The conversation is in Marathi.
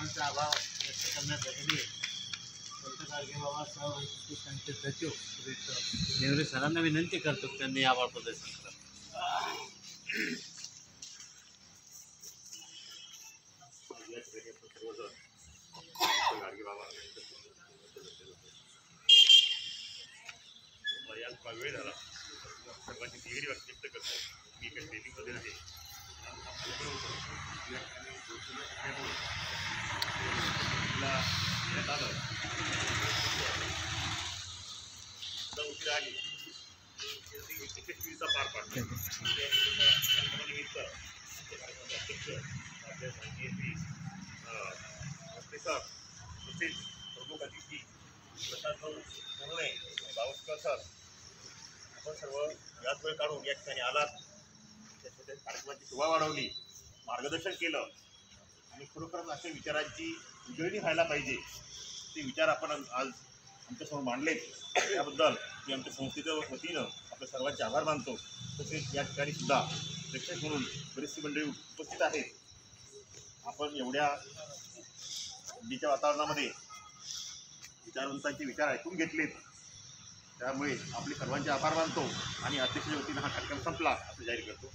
सर्वांचा आभार व्यक्त करण्यासाठी संत गाडगे बाबा त्यांचे सचिव नेवरे सरांना विनंती करतो त्यांनी आभार प्रदर्शन करावं. वेळ झाला सर्वांची थिअरी व्यक्त करतो. मी काही ट्रेनिंगमध्ये आहे उशिरा आली यशस्वीचा पार पाडला. निमित्त अध्यक्ष आपल्या सांगितली सर तसेच प्रमुख अतिथी प्रसाद भाऊ सोनवणे आणि बावस्कर सर आपण सर्व याच वेळ काढून या ठिकाणी आलात. त्याच्या कार्यक्रमाची शोभा वाढवली, मार्गदर्शन केलं आणि खरोखरच अशा विचारांची उजळणी व्हायला पाहिजे ते विचार आपण आज आमच्यासमोर मांडलेत. त्याबद्दल मी आमच्या संस्थेच्या वतीनं आपल्या सर्वांचे आभार मानतो. तसेच या ठिकाणी सुद्धा प्रेक्षक म्हणून बरीचशी मंडळी उपस्थित आहेत. आपण एवढ्या थंडीच्या वातावरणामध्ये विचारवंतांचे विचार ऐकून घेतलेत, त्यामुळे आपले सर्वांचे आभार मानतो आणि अध्यक्षाच्या वतीनं हा कार्यक्रम संपला असं जाहीर करतो.